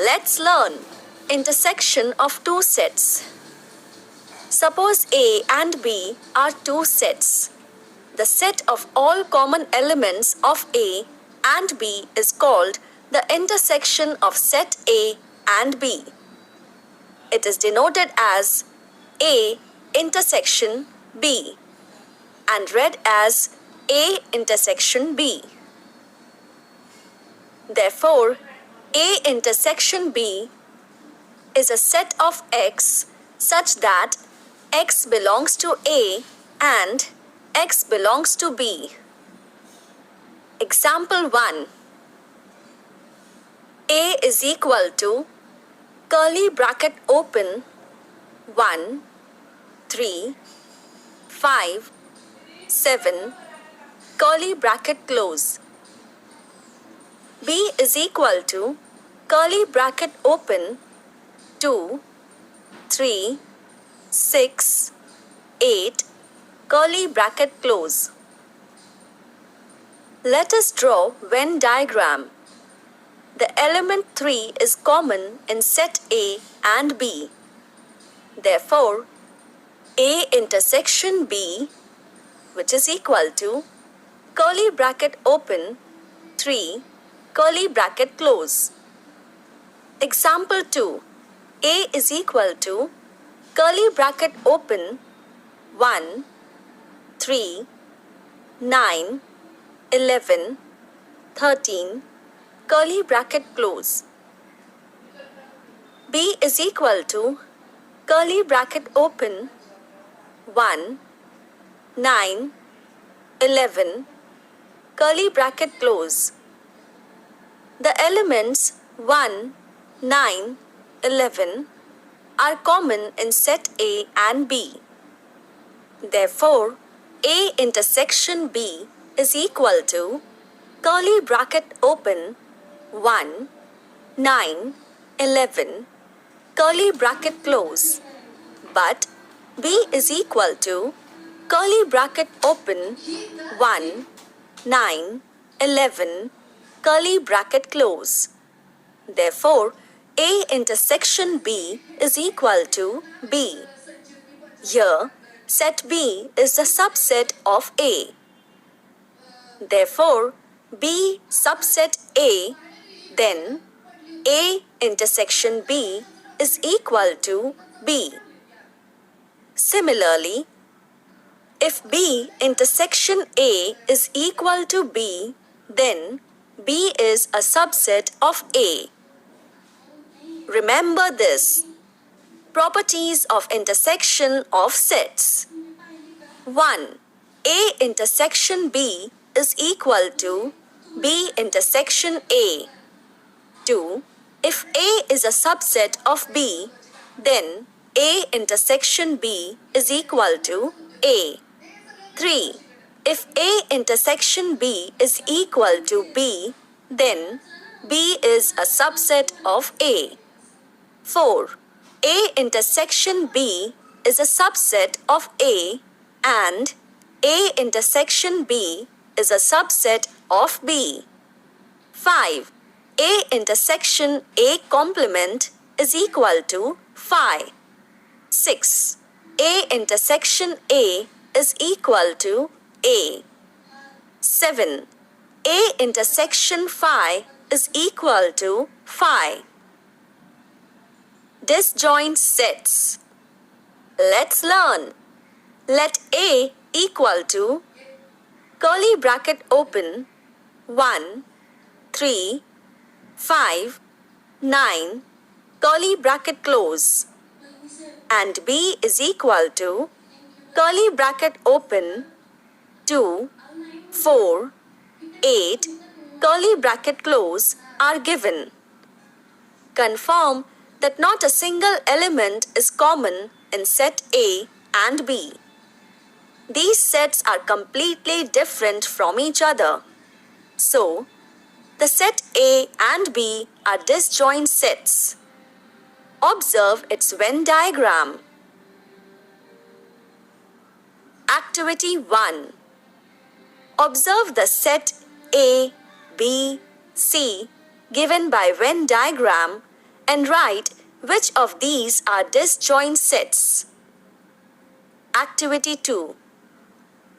Let's learn intersection of two sets. Suppose A and B are two sets. The set of all common elements of A and B is called the intersection of set A and B. It is denoted as A intersection B and read as A intersection B. Therefore, A intersection B is a set of X such that X belongs to A and X belongs to B. Example 1. A is equal to curly bracket open 1, 3, 5, 7, curly bracket close. B is equal to curly bracket open 2, 3, 6, 8, curly bracket close. Let us draw Venn diagram. The element 3 is common in set A and B. Therefore, A intersection B, which is equal to curly bracket open 3, curly bracket close. Example 2. A is equal to curly bracket open 1, 3, 9, 11, 13, curly bracket close. B is equal to curly bracket open 1, 9, 11, curly bracket close. The elements 1, 9, 11 are common in set A and B. Therefore, A intersection B is equal to curly bracket open 1, 9, 11, curly bracket close. But B is equal to curly bracket open 1, 9, 11, curly bracket close. Therefore, A intersection B is equal to B. Here, set B is the subset of A. Therefore, B subset A, then A intersection B is equal to B. Similarly, if B intersection A is equal to B, then B is a subset of A. Remember this. Properties of intersection of sets. 1. A intersection B is equal to B intersection A. 2. If A is a subset of B, then A intersection B is equal to A. 3. If A intersection B is equal to B, then B is a subset of A. 4. A intersection B is a subset of A and A intersection B is a subset of B. 5. A intersection A complement is equal to phi. 6. A intersection A is equal to A. 7. A intersection phi is equal to phi. Disjoint sets. Let's learn. Let A equal to curly bracket open 1, 3, 5, 9, curly bracket close, and B is equal to curly bracket open 2, 4, 8, curly bracket close are given. Confirm that not a single element is common in set A and B. These sets are completely different from each other. So, the set A and B are disjoint sets. Observe its Venn diagram. Activity 1. Observe the set A, B, C given by Venn diagram and write which of these are disjoint sets. Activity 2.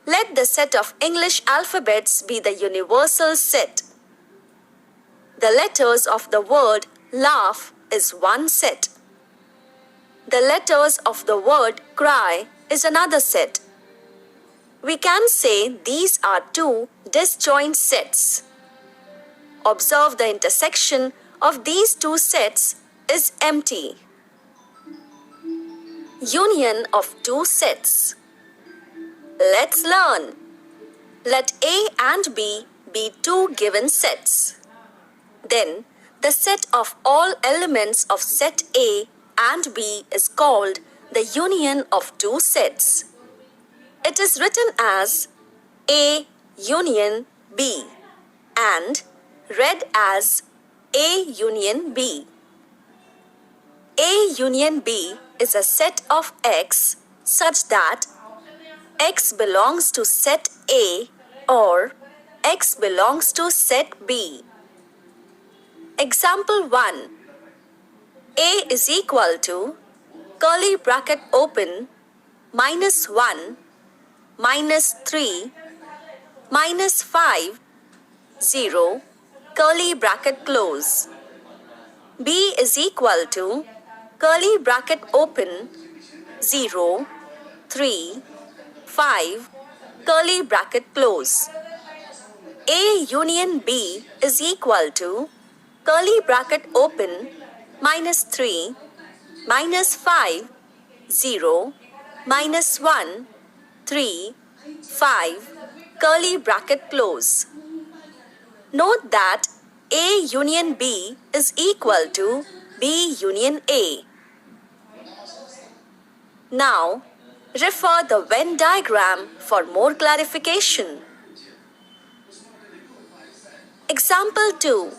Let the set of English alphabets be the universal set. The letters of the word laugh is one set. The letters of the word cry is another set. We can say these are two disjoint sets. Observe the intersection of these two sets is empty. Union of two sets. Let's learn. Let A and B be two given sets. Then, the set of all elements of set A and B is called the union of two sets. It is written as A union B and read as A union B. A union B is a set of X such that X belongs to set A or X belongs to set B. Example 1. A is equal to curly bracket open -1 -3 -5 0 curly bracket close. B is equal to curly bracket open 0 3 5 curly bracket close. A union B is equal to curly bracket open -3 -5 0 -1 3 5 curly bracket close. Note that A union B is equal to B union A. Now, refer the Venn diagram for more clarification. Example 2.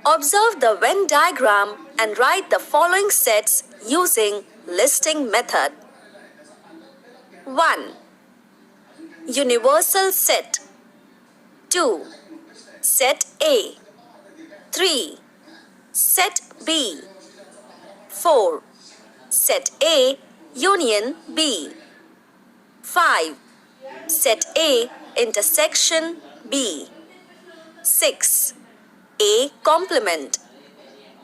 Observe the Venn diagram and write the following sets using listing method. 1. Universal set. 2. Set A. 3. Set B. 4. Set A union B. 5. Set A intersection B. 6. A complement.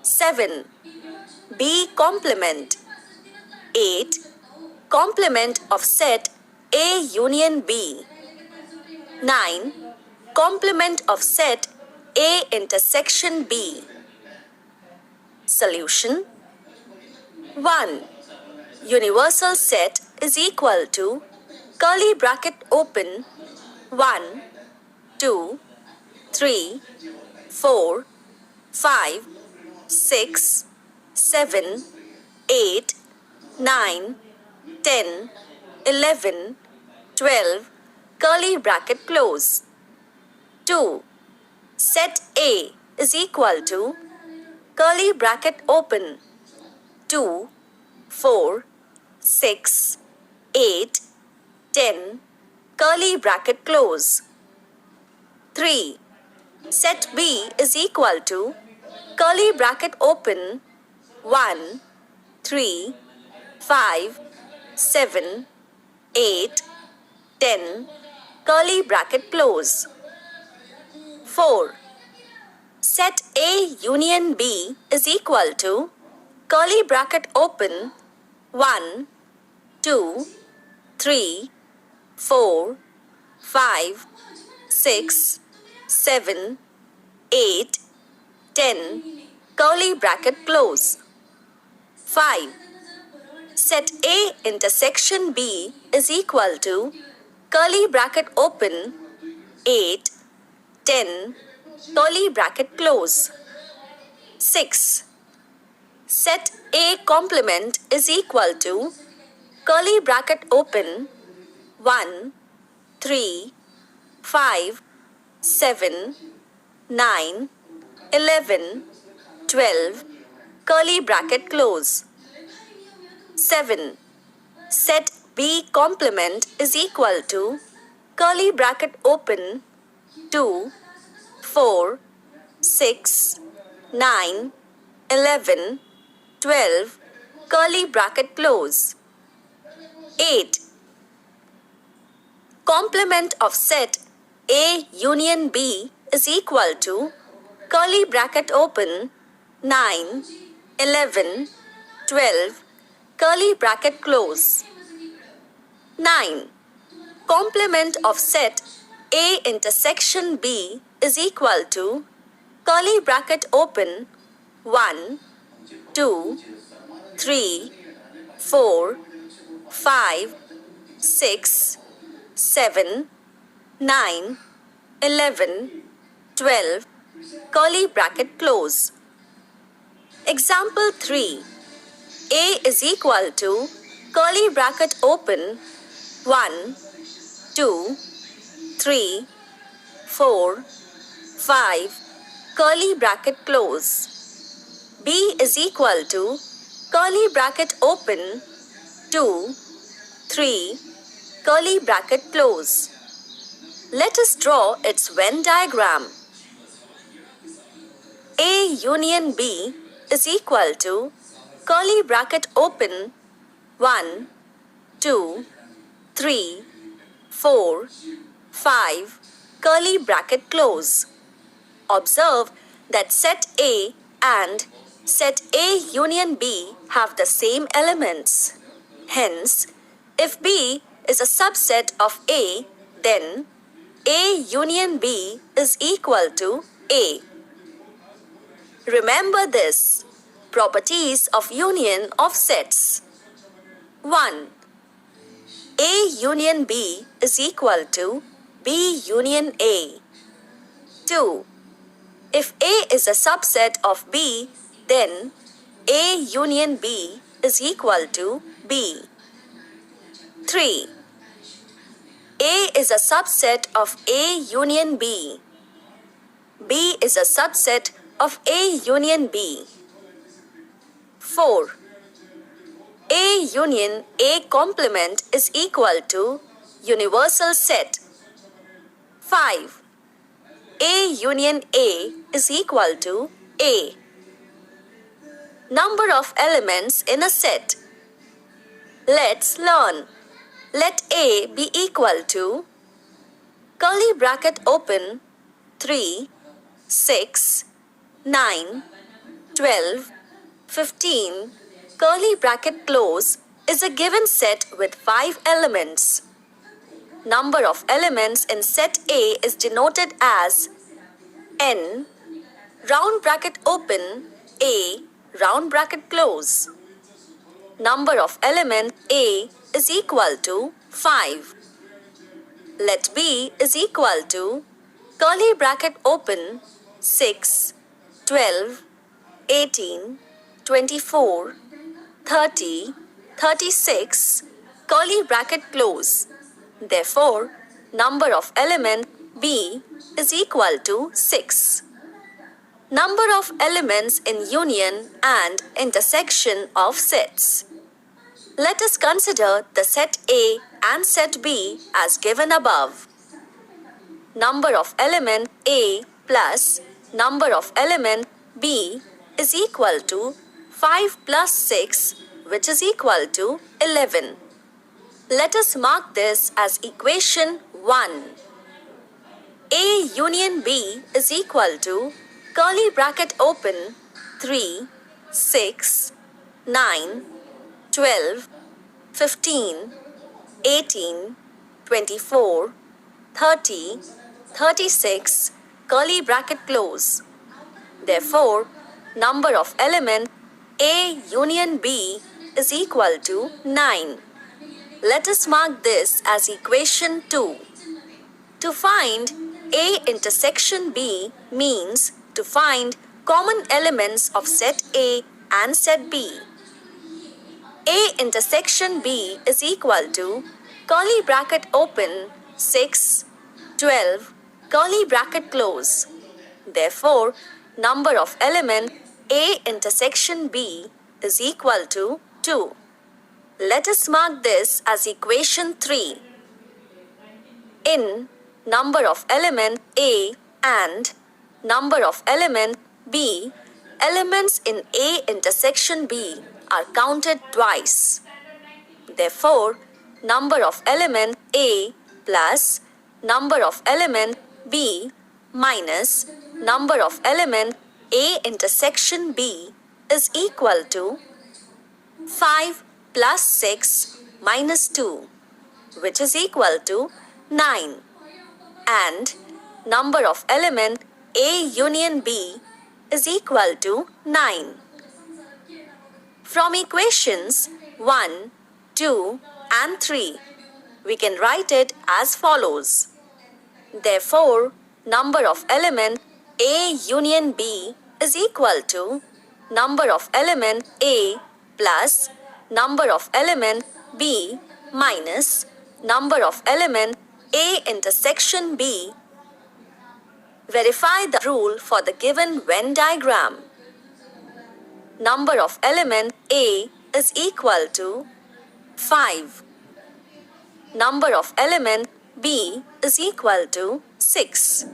7. B complement. 8. Complement of set A union B. 9. Complement of set A intersection B. Solution. 1. Universal set is equal to curly bracket open 1 2 3 4 5 6 7 8 9 10 11 12 curly bracket close. 2. Set A is equal to curly bracket open 2 4 6 8 10 curly bracket close. 3. Set B is equal to curly bracket open 1 3 5 7 8 10 curly bracket close. 4. Set A union B is equal to curly bracket open 1 2 3 4 5 6 7 8 10 curly bracket close. 5. Set A intersection B is equal to curly bracket open 8 10 curly bracket close. 6. Set A complement is equal to curly bracket open 1 3 5 7 9 11 12 curly bracket close. 7. Set B complement is equal to curly bracket open 2 4 6 9 11, 12, curly bracket close. 8. Complement of set A union B is equal to curly bracket open 9, 11, 12, curly bracket close. 9. Complement of set A intersection B is equal to curly bracket open 1, 2, 3, 4, 5, 6, 7, 9, 11, 12, curly bracket close. Example 3. A is equal to curly bracket open 1, 2, 3, 4, 5, curly bracket close. B is equal to curly bracket open 2, 3, curly bracket close. Let us draw its Venn diagram. A union B is equal to curly bracket open 1, 2, 3, 4, 5, curly bracket close. Observe that set A and set A union B have the same elements. Hence, if B is a subset of A, then A union B is equal to A. Remember this. Properties of union of sets. 1. A union B is equal to B union A. 2. If A is a subset of B, then A union B is equal to B. 3. A is a subset of A union B. B is a subset of A union B. 4. A union A complement is equal to universal set. 5. A union A is equal to A. Number of elements in a set. Let's learn. Let A be equal to curly bracket open 3, 6, 9, 12, 15, curly bracket close is a given set with 5 elements. Number of elements in set A is denoted as n, round bracket open, A, round bracket close. Number of elements A is equal to 5. Let B is equal to curly bracket open 6, 12, 18, 24, 30, 36, curly bracket close. Therefore, number of elements B is equal to 6. Number of elements in union and intersection of sets. Let us consider the set A and set B as given above. Number of element A plus number of element B is equal to 5 plus 6, which is equal to 11. Let us mark this as equation 1. A union B is equal to curly bracket open 3, 6, 9, 12, 15, 18, 24, 30, 36, curly bracket close. Therefore, number of elements A union B is equal to 9. Let us mark this as equation 2. To find A intersection B means to find common elements of set A and set B. A intersection B is equal to curly bracket open 6, 12, curly bracket close. Therefore, number of elements A intersection B is equal to 2. Let us mark this as equation 3. In number of element A and number of element B, elements in A intersection B are counted twice. Therefore, number of element A plus number of element B minus number of element A intersection B is equal to 5 plus 6 minus 2, which is equal to 9, and number of element A union B is equal to 9. From equations 1, 2 and 3, we can write it as follows. Therefore, number of element A union B is equal to number of element A plus number of element B minus number of element A intersection B. Verify the rule for the given Venn diagram. Number of element A is equal to 5. Number of element B is equal to 6.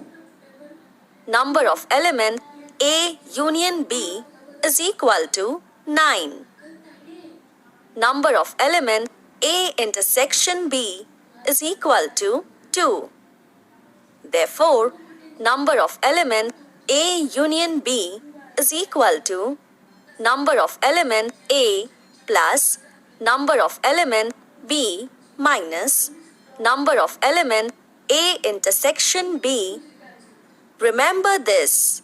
Number of element A union B is equal to 9. Number of element A intersection B is equal to 2. Therefore, number of element A union B is equal to number of element A plus number of element B minus number of element A intersection B. Remember this.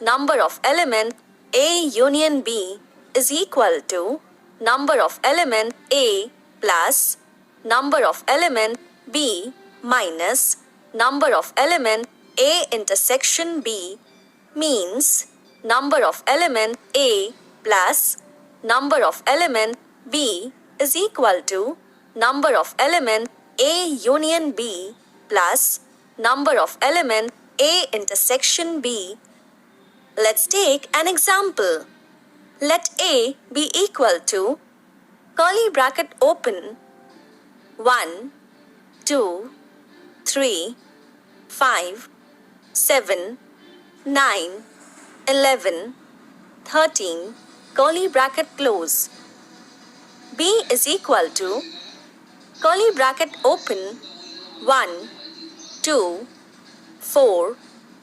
Number of element A union B is equal to number of element A plus number of element B minus number of element A intersection B, means number of element A plus number of element B is equal to number of element A union B plus number of element A intersection B. Let's take an example. Let A be equal to curly bracket open 1, 2, 3, 5, 7, 9, 11, 13, curly bracket close. B is equal to curly bracket open 1, 2, 4,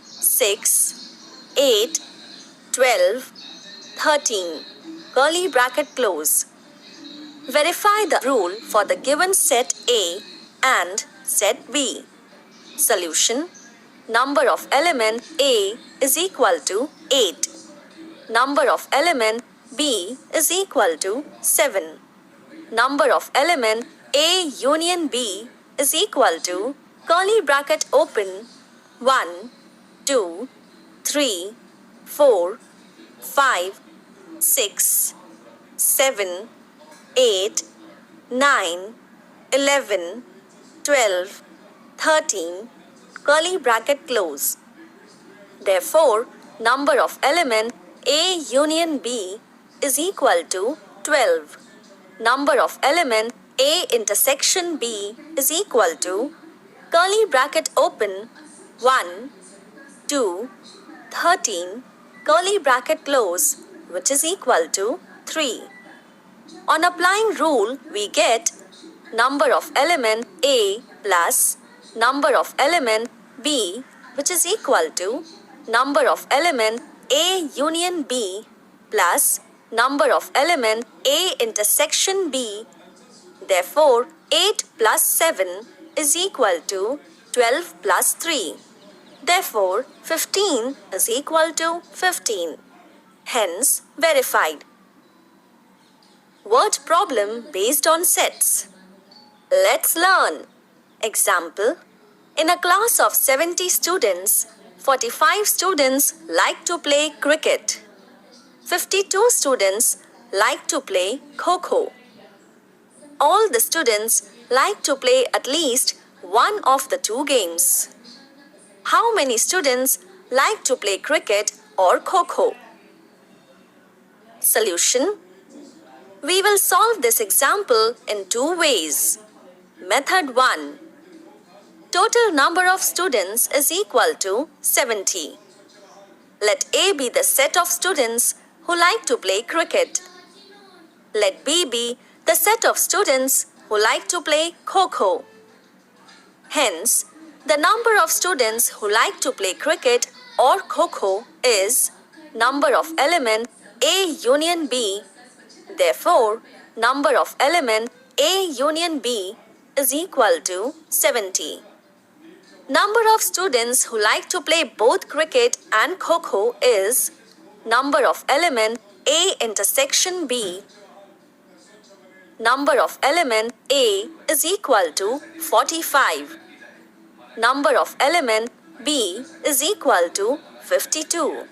6, 8, 12, 13, curly bracket close. Verify the rule for the given set A and set B. Solution: number of element A is equal to 8. Number of element B is equal to 7. Number of element A union B is equal to curly bracket open 1, 2, 3, 4, 5, 6, 7, 8, 9, 11, 12, 13, curly bracket close. Therefore, number of element A union B is equal to 12. Number of element A intersection B is equal to curly bracket open 1, 2, 13, curly bracket close, which is equal to 3. On applying rule, we get number of element A plus number of element B, which is equal to number of element A union B plus number of element A intersection B. Therefore, 8 plus 7 is equal to 12 plus 3. Therefore, 15 is equal to 15. Hence, verified. Word problem based on sets. Let's learn. Example: in a class of 70 students, 45 students like to play cricket. 52 students like to play Kho-Kho. All the students like to play at least one of the two games. How many students like to play cricket or Kho-Kho? Solution: we will solve this example in two ways. Method 1. Total number of students is equal to 70. Let A be the set of students who like to play cricket. Let B be the set of students who like to play Kho-Kho. Hence, the number of students who like to play cricket or Kho-Kho is number of element A union B. Therefore, number of element A union B is equal to 70. Number of students who like to play both cricket and Kho-Kho is number of element A intersection B. Number of element A is equal to 45. Number of element B is equal to 52.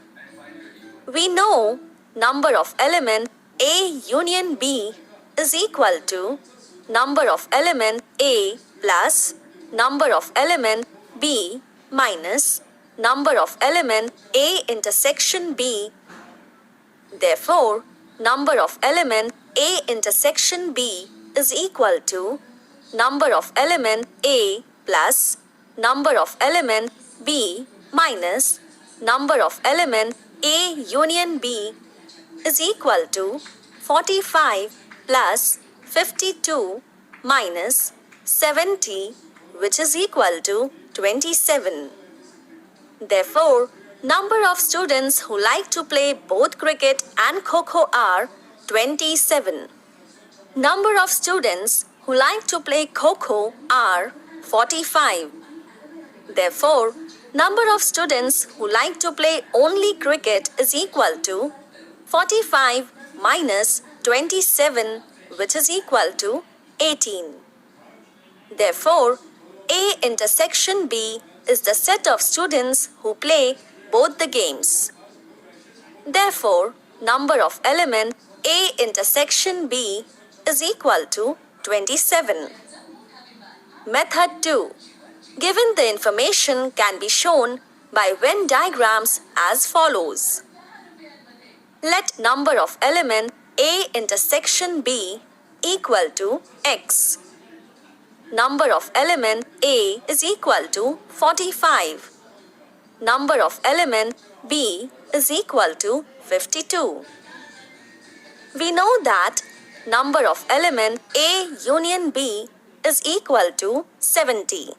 We know number of element A union B is equal to number of element A plus number of element B minus number of element A intersection B. Therefore, number of element A intersection B is equal to number of element A plus number of element B minus number of element A union B is equal to 45 plus 52 minus 70, which is equal to 27. Therefore, number of students who like to play both cricket and Kho-Kho are 27. Number of students who like to play Kho-Kho are 45. Therefore, number of students who like to play only cricket is equal to 45 minus 27, which is equal to 18. Therefore, A intersection B is the set of students who play both the games. Therefore, number of element A intersection B is equal to 27. Method 2. Given the information can be shown by Venn diagrams as follows. Let number of element A intersection B equal to x. Number of element A is equal to 45. Number of element B is equal to 52. We know that number of element A union B is equal to 70.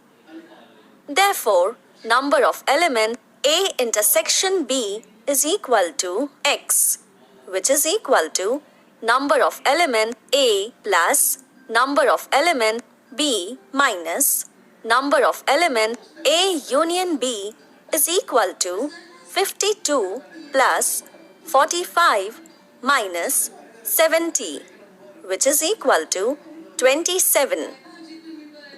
Therefore, number of element A intersection B is equal to x, which is equal to number of element A plus number of element B minus number of element A union B is equal to 52 plus 45 minus 70, which is equal to 27.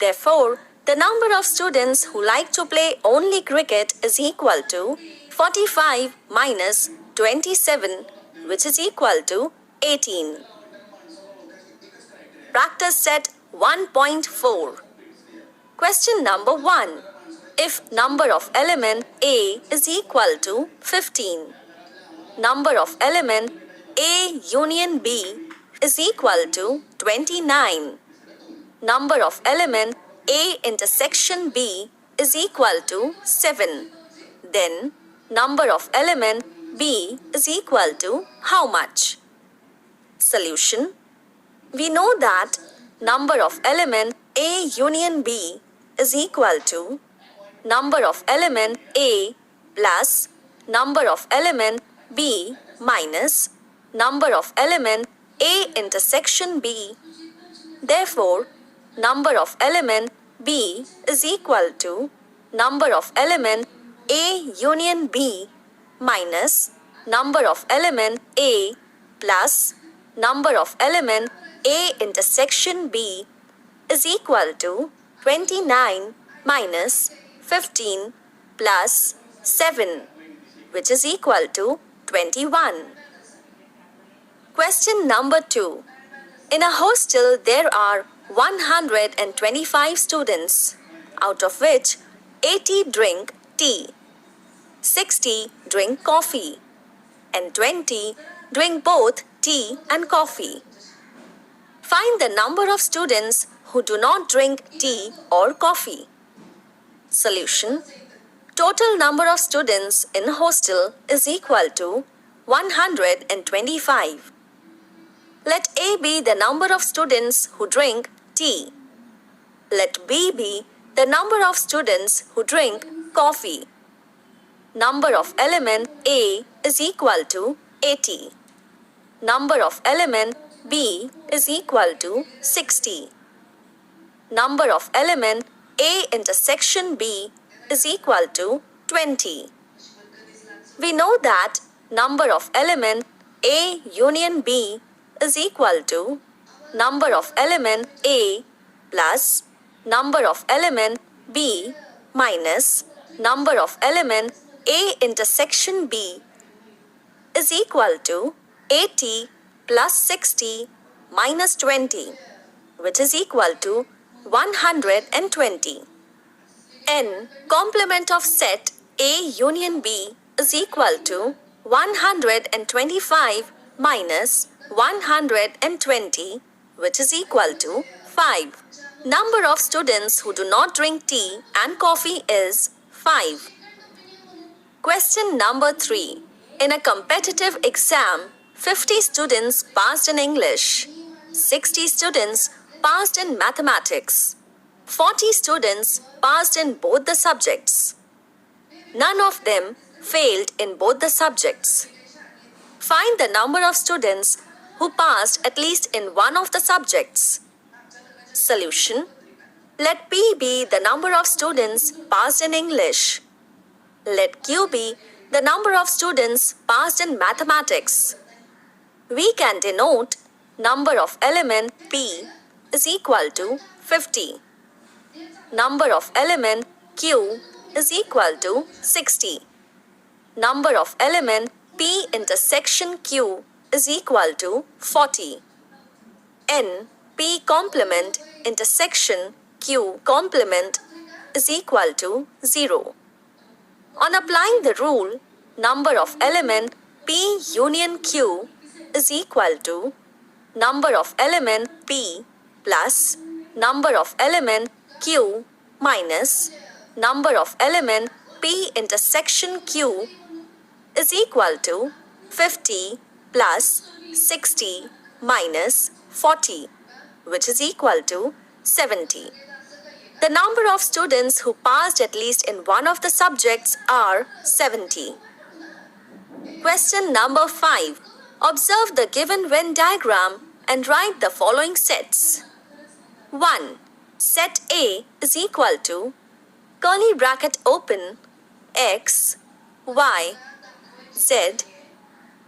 Therefore, the number of students who like to play only cricket is equal to 45 minus 27, which is equal to 18. Practice set 1.4. Question number 1. If number of element A is equal to 15, number of element A union B is equal to 29. Number of element A intersection B is equal to 7. Then, number of element B is equal to how much? Solution. We know that number of element A union B is equal to number of element A plus number of element B minus number of element A intersection B. Therefore, number of element B is equal to number of element A union B minus number of element A plus number of element A intersection B is equal to 29 minus 15 plus 7, which is equal to 21. Question number 2. In a hostel, there are 125 students, out of which 80 drink tea, 60 drink coffee, and 20 drink both tea and coffee. Find the number of students who do not drink tea or coffee. Solution. Total number of students in hostel is equal to 125. Let A be the number of students who drink tea. Let B be the number of students who drink coffee. Number of element A is equal to 80. Number of element B is equal to 60. Number of element A intersection B is equal to 20. We know that number of element A union B is equal to number of element A plus number of element B minus number of element A intersection B is equal to 80 plus 60 minus 20, which is equal to 120. N complement of set A union B is equal to 125 minus 120, which is equal to 5. Number of students who do not drink tea and coffee is 5. Question number 3. In a competitive exam, 50 students passed in English, 60 students passed in mathematics, 40 students passed in both the subjects. None of them failed in both the subjects. Find the number of students who passed at least in one of the subjects. Solution. Let P be the number of students passed in English. Let Q be the number of students passed in mathematics. We can denote number of element P is equal to 50. Number of element Q is equal to 60. Number of element P intersection Q is equal to 40. N P complement intersection Q complement is equal to 0. On applying the rule, number of element P union Q is equal to number of element P plus number of element Q minus number of element P intersection Q is equal to 50 plus 60 minus 40, which is equal to 70. The number of students who passed at least in one of the subjects are 70. Question number 5. Observe the given Venn diagram and write the following sets. 1. Set A is equal to curly bracket open X, Y, Z,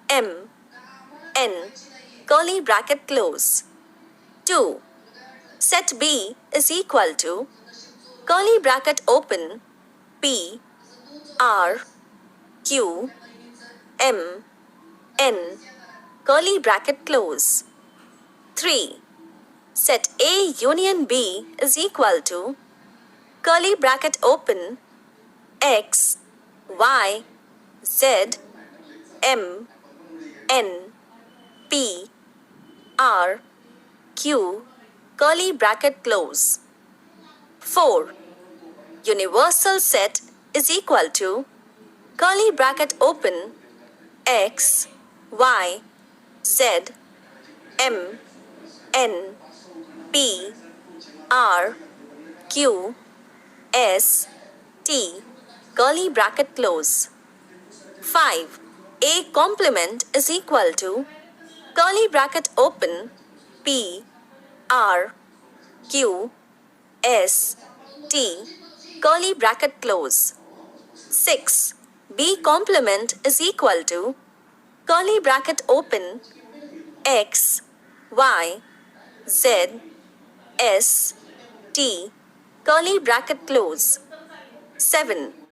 M, N, curly bracket close. 2. Set B is equal to curly bracket open P, R, Q, M, N, curly bracket close. 3. Set A union B is equal to curly bracket open X, Y, Z, M, N, P, R, Q, curly bracket close. 4. Universal set is equal to curly bracket open X, Y, Z, M, N, P, R, Q, S, T, curly bracket close. 5. A complement is equal to curly bracket open P, R, Q, S, T, curly bracket close. 6. B complement is equal to curly bracket open X, Y, Z, S, T, curly bracket close. 7.